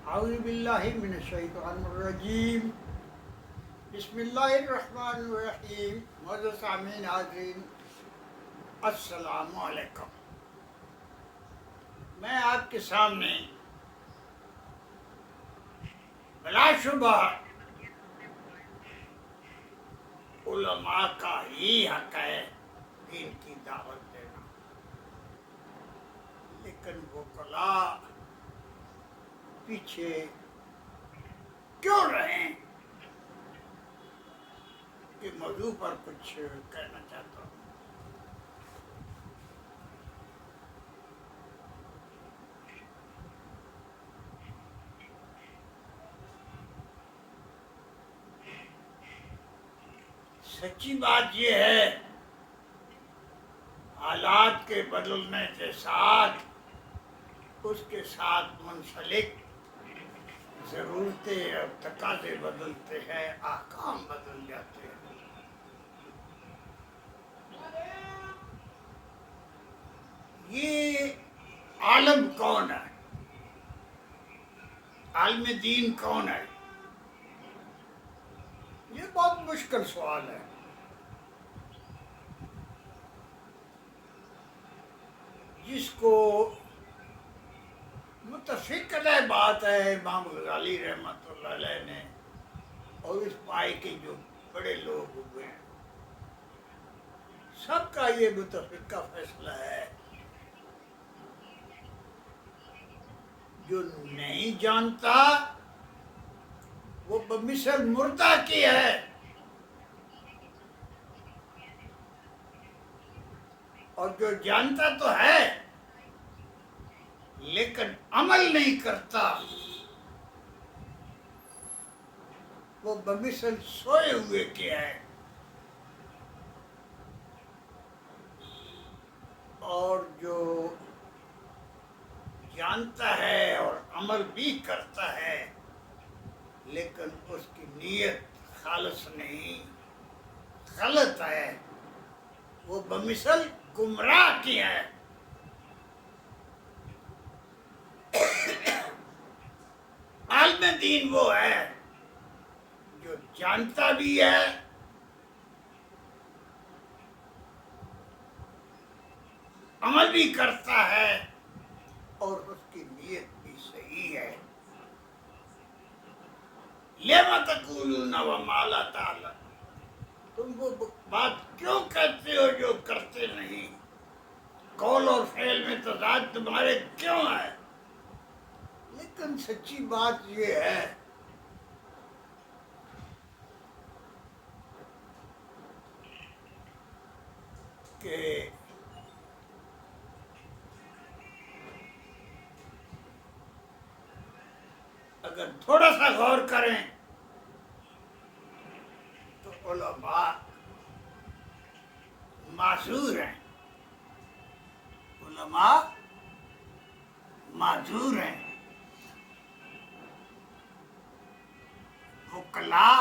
اعوذ باللہ من الشیطان الرجیم بسم اللہ الرحمن الرحیم معزز سامعین حاضرین السلام علیکم۔ میں آپ کے سامنے بلا شبہ علماء کا ہی حق ہے دین کی دعوت دینا، لیکن وکلاء پیچھے کیوں رہیں کہ موضوع پر کچھ کہنا چاہتا ہوں۔ سچی بات یہ ہے، حالات کے بدلنے کے ساتھ اس کے ساتھ منسلک ضرورتیں اور تقاضے بدلتے ہیں، احکام بدل جاتے ہیں۔ یہ عالم کون ہے؟ عالم دین کون ہے؟ یہ بہت مشکل سوال ہے۔ جس کو متفق علیہ بات ہے امام غزالی رحمۃ اللہ علیہ نے، اور اس پائے کے جو بڑے لوگ ہوئے ہیں، سب کا یہ متفقہ فیصلہ ہے، جو نہیں جانتا وہ بمثل مردہ کی ہے، اور جو جانتا تو ہے لیکن عمل نہیں کرتا وہ بمثل سوئے ہوئے کے ہے۔ اور جو جانتا ہے اور عمل بھی کرتا ہے لیکن اس کی نیت خالص نہیں، غلط ہے، وہ بمثل گمراہ کی ہے۔ عالم دین وہ ہے جو جانتا بھی ہے عمل بھی کرتا ہے اور اس کی نیت بھی صحیح ہے۔ لِمَ تَقُولُونَ وَمَا لَا تَعْلَمُونَ، تم وہ بات کیوں کہتے ہو جو کرتے نہیں؟ قول اور فعل میں تضاد تمہارے کیوں ہے؟ لیکن سچی بات یہ ہے کہ اگر تھوڑا سا غور کریں تو علماء معذور ہیں، علماء معذور ہیں، وکلاء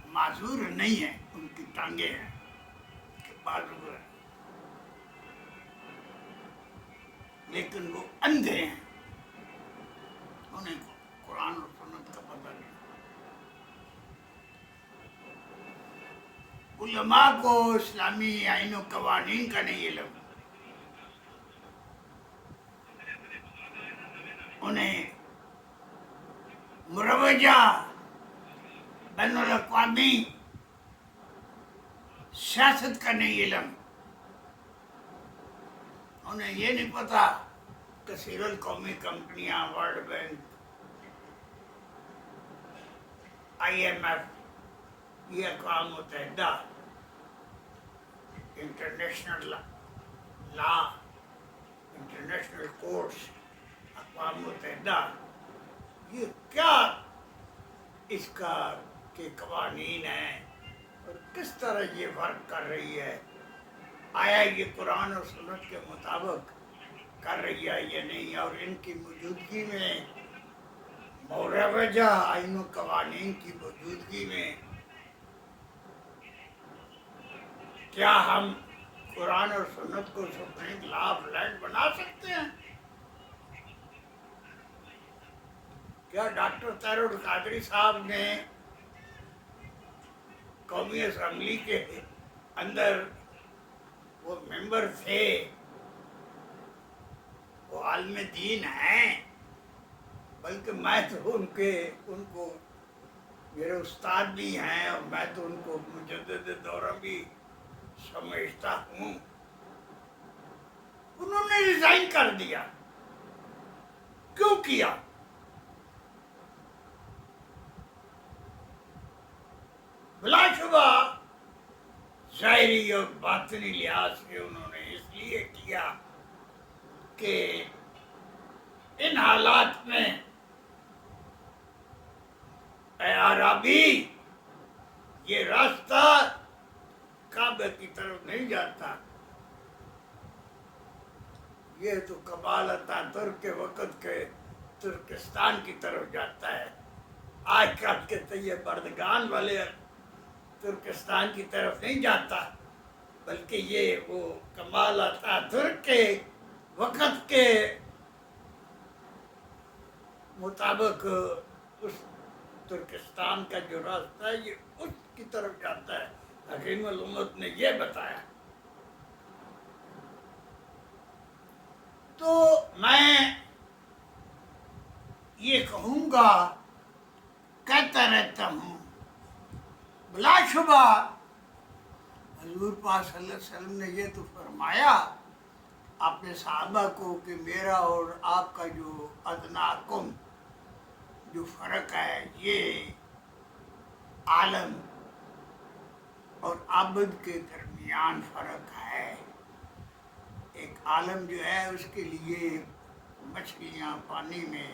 معذور نہیں ہیں، ان کی ٹانگیں ہیں، ان کے بازو ہیں، لیکن وہ اندھے ہیں، انہیں قرآن اور سنت کا پتہ نہیں۔ علماء کو اسلامی آئین و قوانین کا نہیں علم، انہیں مروجہ بین الاقوامی سیاست کا نہیں علم، انہیں یہ نہیں پتا کثیر القومی کمپنیاں، ورلڈ بینک، IMF، یہ اقوام متحدہ، انٹرنیشنل لا، انٹرنیشنل کورٹس، اقوام متحدہ، یہ کیا اس کا کے قوانین ہیں اور کس طرح یہ ورک کر رہی ہے؟ آیا یہ قرآن اور سنت کے مطابق کر رہی ہے یا نہیں؟ اور ان کی موجودگی میں، مروجہ آئین و قوانین کی موجودگی میں، کیا ہم قرآن اور سنت کو سپریم لا آف لینڈ بنا سکتے ہیں؟ کیا ڈاکٹر طاہر القادری صاحب نے قومی اسمبلی کے اندر وہ ممبر تھے، وہ عالم دین ہیں، بلکہ میں تو ان کو میرے استاد بھی ہیں، اور میں تو ان کو مجدد دورہ بھی سمجھتا ہوں. انہوں نے ریزائن کر دیا. کیوں کیا؟ بلا شبہ ظاہری اور باطنی لحاظ سے انہوں نے اس لیے کیا کہ ان حالات میں اے عربی، یہ راستہ کعبہ کی طرف نہیں جاتا، یہ تو کمال اتاترک کے وقت کے ترکستان کی طرف جاتا ہے. آج کل کے طیب بردگان والے ترکستان کی طرف نہیں جاتا، بلکہ یہ وہ کمال اتاترک کے وقت کے مطابق اس ترکستان کا جو راستہ ہے یہ اس کی طرف جاتا ہے. حکیم الامت نے یہ بتایا. تو میں یہ کہوں گا، کہتا رہتا ہوں، بلا شبہ حضور پاک صلی اللہ علیہ وسلم نے یہ تو فرمایا اپنے صحابہ کو کہ میرا اور آپ کا جو ادناکم جو فرق ہے یہ عالم اور عبد کے درمیان فرق ہے. ایک عالم جو ہے اس کے لیے مچھلیاں پانی میں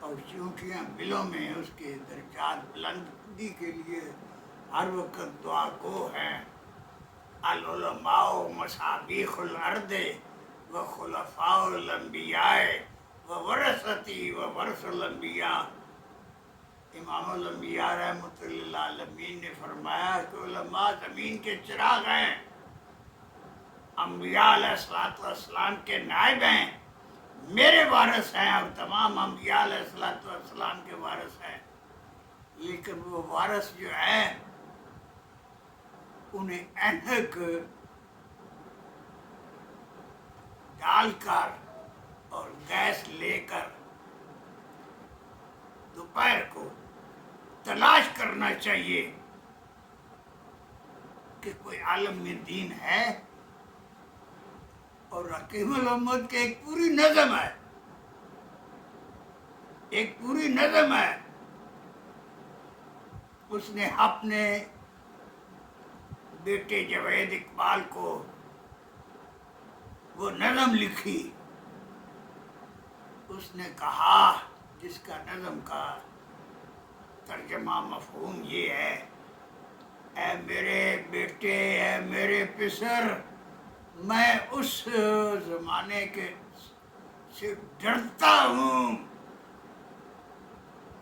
اور چونٹیاں بلوں میں اس کے درجات بلندی کے لیے ہر وقت دعا گو ہیں. العلماء مصابیح الارض و خلفاء الانبیاء و ورثتی و ورث الانبیاء. امام الانبیاء رحمۃ اللہ عالمین نے فرمایا کہ علماء زمین کے چراغ ہیں، انبیاء علیہ السلام کے نائب ہیں، میرے وارث ہیں، اور تمام انبیاء علیہ السلام کے وارث ہیں. لیکن وہ وارث جو ہیں انہیں اینک ڈال کر اور گیس لے کر دوپہر کو تلاش کرنا چاہیے کہ کوئی عالم میں دین ہے. اور حکیم الامت کے ایک پوری نظم ہے، ایک پوری نظم ہے. اس نے اپنے بیٹے جوید اقبال کو وہ نظم لکھی. اس نے کہا، جس کا نظم کا ترجمہ مفہوم یہ ہے، اے میرے بیٹے، اے میرے پسر، میں اس زمانے کے سے ڈرتا ہوں،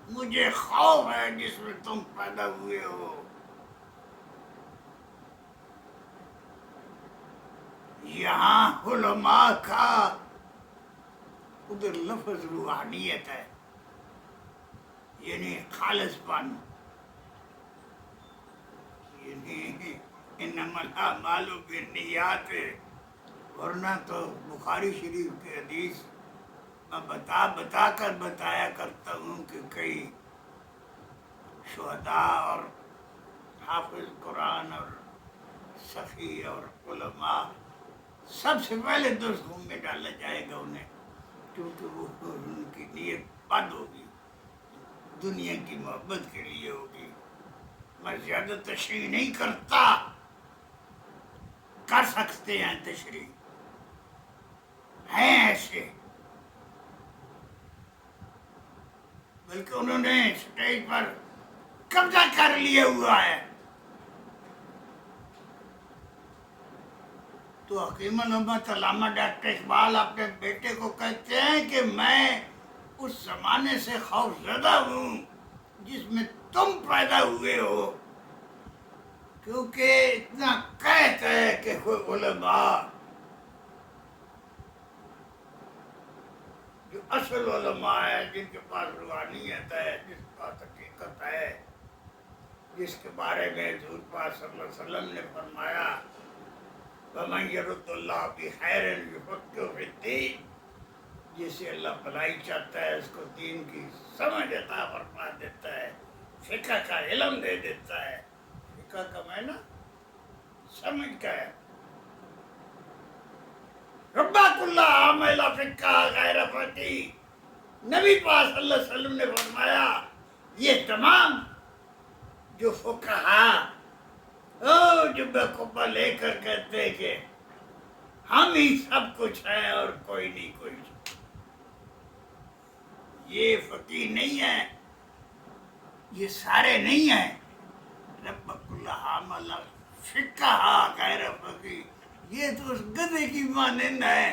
مجھے خوف ہے جس میں تم پیدا ہوئے ہو. یہاں علماء کا ادھر لفظ روحانیت ہے، یعنی خالص پن، یعنی انما الاعمال بالنیات. ورنہ تو بخاری شریف کی حدیث میں بتا کر بتایا کرتا ہوں کہ کئی شہداء اور حافظ قرآن اور سخی اور علماء سب سے پہلے دوزخوں میں ڈالا جائے گا انہیں، کیونکہ وہ ان کی نیت بد ہوگی، دنیا کی محبت کے لیے ہوگی. میں زیادہ تشریح نہیں کرتا، کر سکتے ہیں تشریح، ہیں ایسے، بلکہ انہوں نے اسٹیج پر قبضہ کر لیا ہوا ہے. تو حکیم الامت علامہ ڈاکٹر اقبال اپنے بیٹے کو کہتے ہیں کہ میں اس زمانے سے خوف زدہ ہوں جس میں تم پیدا ہوئے ہو، کیونکہ اتنا قحط ہے کہ علماء جو اصل علماء ہیں، جن کے پاس روحانیت ہے، جس کے پاس حقیقت ہے، جس کے بارے میں حضور پاک صلی اللہ علیہ وسلم نے فرمایا وَمَن يَرُدُّ اللَّهُ بِخَيْرٍ يُفَقِّهُ فِي الدِّينِ، جسے اللہ بھلائی چاہتا ہے اس کو دین کی سمجھ عطا فرما دیتا ہے، فقہ کا علم دے دیتا ہے۔ فقہ کا معنی سمجھ کا ہے۔ ربک اللہ عامل فقہ غیر فقیہ، نبی پاک صلی اللہ علیہ وسلم نے فرمایا یہ تمام جو فقہا جو بے لے کر کہتے ہیں کہ ہم ہی سب کچھ ہیں اور کوئی نہیں کچھ، یہ فقیہ نہیں ہے، یہ سارے نہیں ہیں۔ ربک اللہ عامل فقہ غیر فقیہ، یہ تو اس گدھے کی مانند ہے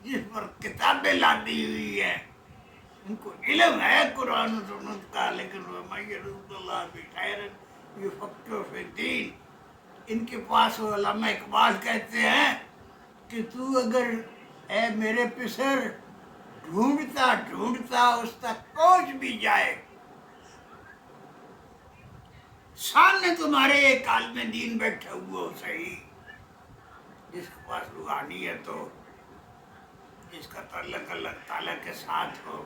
جس پر کتابیں لادی ہوئی ہیں، ان کو علم ہے قرآن و سنت کا، لیکن وَمَن يَرُدُّ اللَّهَ بِخَيْرٍ يُفَقِّهُ فِي الدِّينِ، ان کے پاس علماء اقبال کہتے ہیں کہ تو اگر اے میرے پسر ڈھونڈتا ڈھونڈتا اس تک پہنچ بھی جائے، سامنے تمہارے ایک عالم دین بیٹھا ہوا ہو صحیح، جس کے پاس روحانیت ہو، جس کا تعلق اللہ تعالیٰ کے ساتھ ہو،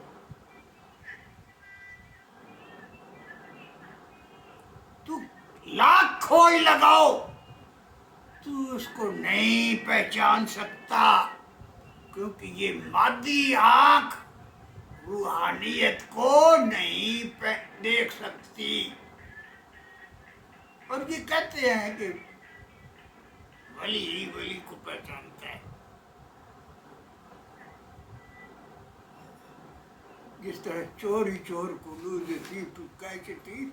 تو لاکھ کھوج لگاؤ تو اس کو نہیں پہچان سکتا، کیونکہ یہ مادی آنکھ روحانیت کو نہیں دیکھ سکتی۔ اور یہ کہتے ہیں کہ ولی ہی ولی کو پہچانتا ہے، جس طرح چور ہی چور کو لوز تھی تو کیسے تھی،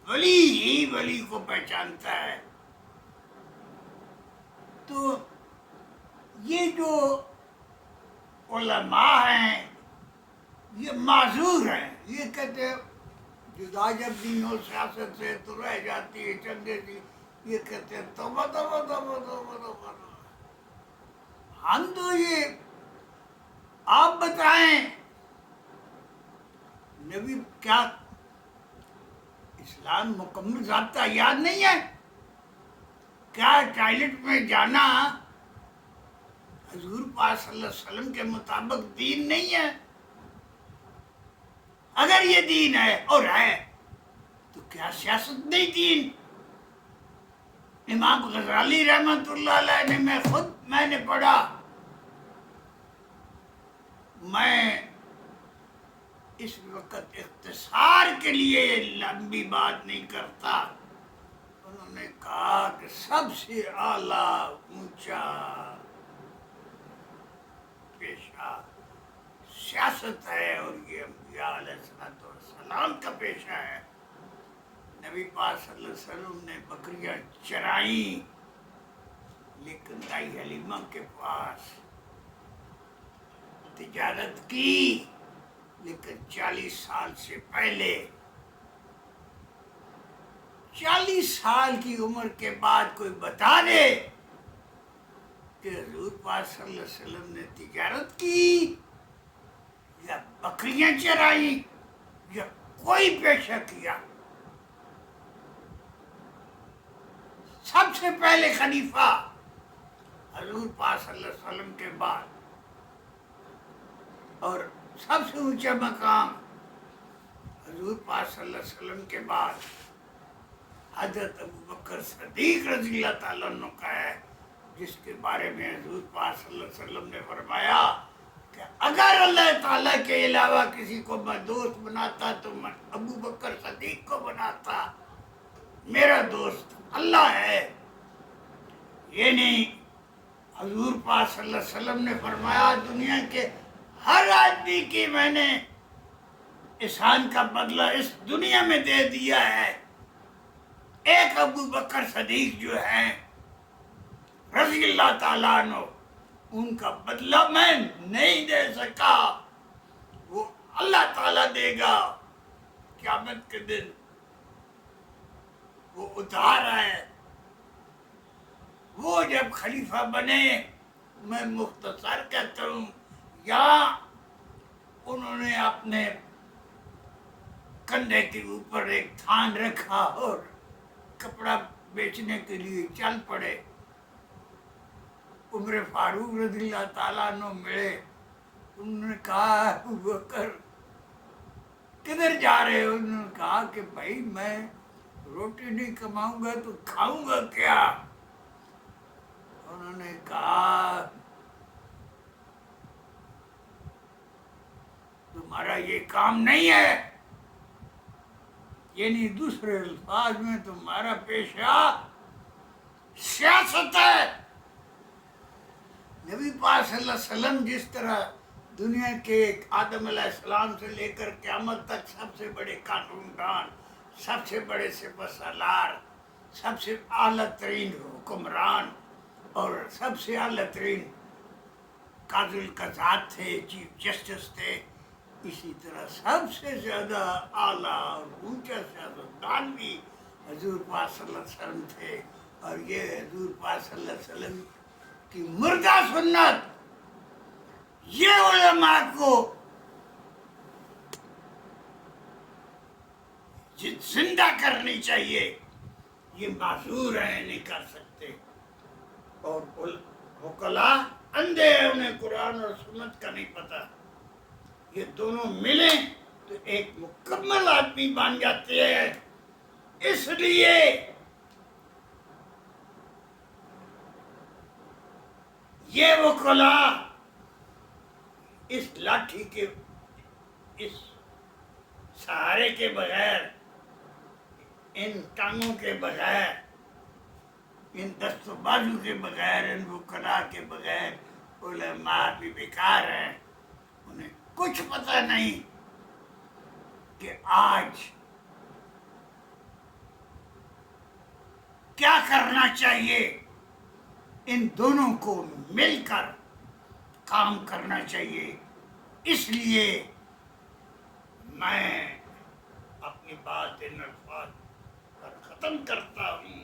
ولی ہی ولی کو پہچانتا ہے۔ تو یہ جو علماء ہیں یہ معذور ہیں، یہ کہتے ہیں جدا جب دین و سیاست سے تو رہ جاتی ہے چندے سی، یہ کہتے ہیں توبہ توبہ توبہ توبہ توبہ۔ ہم تو یہ آپ بتائیں نبی کیا اسلام مکمل ضابطہ یاد نہیں ہے؟ کیا ٹوائلٹ میں جانا حضور پاک صلی اللہ علیہ وسلم کے مطابق دین نہیں ہے؟ اگر یہ دین ہے اور ہے تو کیا سیاست نہیں دین؟ امام غزالی رحمۃ اللہ علیہ نے میں نے پڑھا، میں اس وقت اختصار کے لیے لمبی بات نہیں کرتا، انہوں نے کہا کہ سب سے اعلیٰ اونچا پیشہ سیاست ہے، اور یہ انبیاء علیہ السلام کا پیشہ ہے۔ نبی پاک صلی اللہ علیہ وسلم نے بکریاں چرائیں، لیکن دائی حلیمہ کے پاس تجارت کی، لیکن 40 سال سے پہلے، 40 سال کی عمر کے بعد کوئی بتا دے کہ حضور پاک صلی اللہ علیہ وسلم نے تجارت کی یا بکریاں چرائیں یا کوئی پیشہ کیا۔ سب سے پہلے خلیفہ حضور پاک صلی اللہ علیہ وسلم کے بعد، اور سب سے اونچا مقام حضور پاک صلی اللہ علیہ وسلم کے بعد حضرت ابوبکر صدیق رضی اللہ تعالیٰ عنہ کا ہے، جس کے بارے میں حضور پاک صلی اللہ علیہ وسلم نے فرمایا کہ اگر اللہ تعالیٰ کے علاوہ کسی کو میں دوست بناتا تو میں ابوبکر صدیق کو بناتا، میرا دوست اللہ ہے۔ یہ نہیں، حضور پاک صلی اللہ علیہ وسلم نے فرمایا دنیا کے ہر آدمی کی میں نے احسان کا بدلہ اس دنیا میں دے دیا ہے، ایک ابوبکر صدیق جو ہیں رضی اللہ تعالیٰ عنہ، ان کا بدلہ میں نہیں دے سکا، وہ اللہ تعالیٰ دے گا قیامت کے دن، وہ ادھار ہے۔ وہ جب خلیفہ بنے، میں مختصر کہتا ہوں، یا انہوں نے اپنے کندھے کے اوپر ایک تھان رکھا اور کپڑا بیچنے کے لیے چل پڑے. عمر فاروق رضی اللہ تعالیٰ عنہ ملے. انہوں نے کہا ابو بکر کدھر جا رہے ہو؟ انہوں نے کہا کہ بھائی میں روٹی نہیں کماؤں گا تو کھاؤں گا کیا؟ انہوں نے کہا تمہارا یہ کام نہیں ہے، یعنی دوسرے الفاظ میں تمہارا پیشہ سیاست ہے. نبی پاک صلی اللہ علیہ وسلم جس طرح دنیا کے آدم علیہ السلام سے لے کر قیامت تک سب سے بڑے قانون دان، سب سے بڑے سپہ سالار، سب سے اعلیٰ ترین حکمران اور سب سے اعلیٰ ترین قاضی القضات تھے، چیف جسٹس تھے، اسی طرح سب سے زیادہ اعلیٰ اور اونچا سیاستدان بھی حضور پاک صلی اللہ علیہ وسلم تھے. اور یہ حضور پاک صلی اللہ علیہ وسلم کی مردہ سنت یہ علماء کو زندہ کرنی چاہیے. یہ معذور ہیں، نہیں کر سکتے. اور وکلاء اندھے ہیں، انہیں قرآن اور سنت کا نہیں پتہ. یہ دونوں ملیں تو ایک مکمل آدمی بن جاتے ہیں. اس لیے یہ وکلاء اس لاٹھی کے اس سہارے کے بغیر، ان ٹانگوں کے بغیر، ان دست و بازو کے بغیر، ان وکلاء کے بغیر علماء بھی بیکار ہیں. انہیں کچھ پتہ نہیں کہ آج کیا کرنا چاہیے. ان دونوں کو مل کر کام کرنا چاہیے. اس لیے میں اپنی بات ان الفاظ پر ختم کرتا ہوں.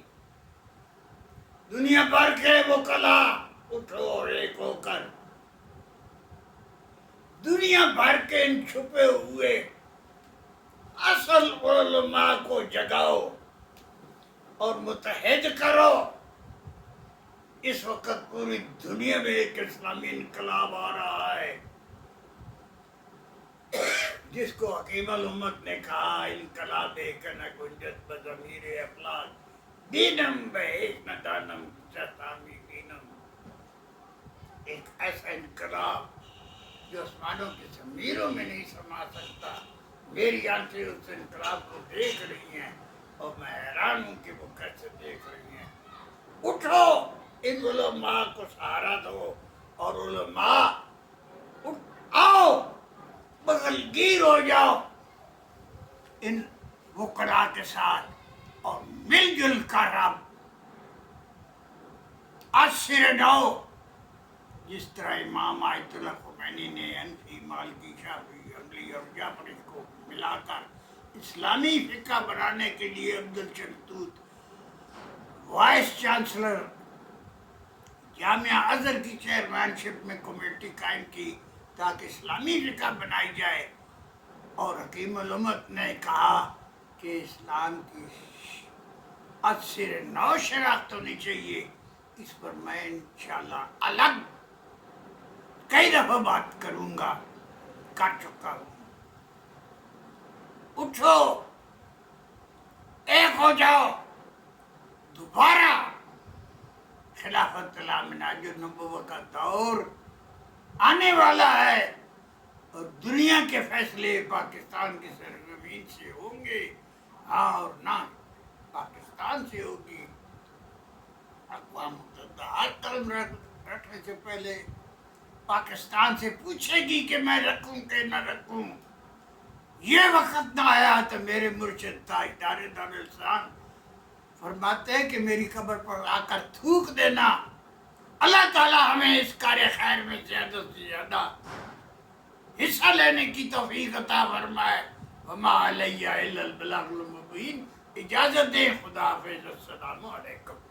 دنیا بھر کے وکلاء اٹھو اور ایک ہو کر دنیا بھر کے ان چھپے ہوئے اصل علماء کو جگاؤ اور متحد کرو. اس وقت پوری دنیا میں ایک اسلامی انقلاب آ رہا ہے جس کو حکیم الامت نے کہا انقلاب کن گنجت بضمیر افلاک دینم بہیش ندانم شیطانی دینم. ایک ایسا انقلاب جو آسمانوں کی ضمیروں میں نہیں سما سکتا. میری آنکھیں اس انقلاب کو دیکھ رہی ہیں اور میں حیران ہوں کہ وہ کیسے دیکھ رہی ہیں. اٹھو، ان علماء کو سہارا دو اور علماء آؤ، بغل گیر ہو جاؤ ان وکلاء کے ساتھ اور مل جل کر اب عصر نو جس طرح امام آیت اللہ خمینی نے حنفی، مالکی، شافعی، حنبلی اور جعفری کو ملا کر اسلامی فقہ بنانے کے لیے عبد الشلتوت وائس چانسلر جامعہ ازہر کی چیئرمین شپ میں کمیٹی قائم کی تاکہ اسلامی فقہ بنائی جائے. اور حکیم الامت نے کہا کہ اسلام کی عصر نو شناخت ہونی چاہیے. اس پر میں انشاءاللہ الگ کئی دفعہ بات کروں گا، کر چکا ہوں. اٹھو، ایک ہو جاؤ. دوبارہ خلافت منہاج النبوہ کا دور آنے والا ہے اور دنیا کے فیصلے پاکستان کی سرزمین سے ہوں گے. ہاں اور نہ پاکستان سے ہوگی. اقوام متحدہ ہر قدم رکھنے سے پہلے پاکستان سے پوچھے گی کہ میں رکھوں کہ نہ رکھوں. یہ وقت نہ آیا تو میرے مرشد تاجدار دارالاسلام فرماتے ہیں کہ میری قبر پر آ کر تھوک دینا. اللہ تعالیٰ ہمیں اس کار خیر میں زیادہ سے زیادہ حصہ لینے کی توفیق عطا فرمائے. وما علیہ الا البلاغ المبین. اجازت دیں. خدا حافظ. السلام علیکم.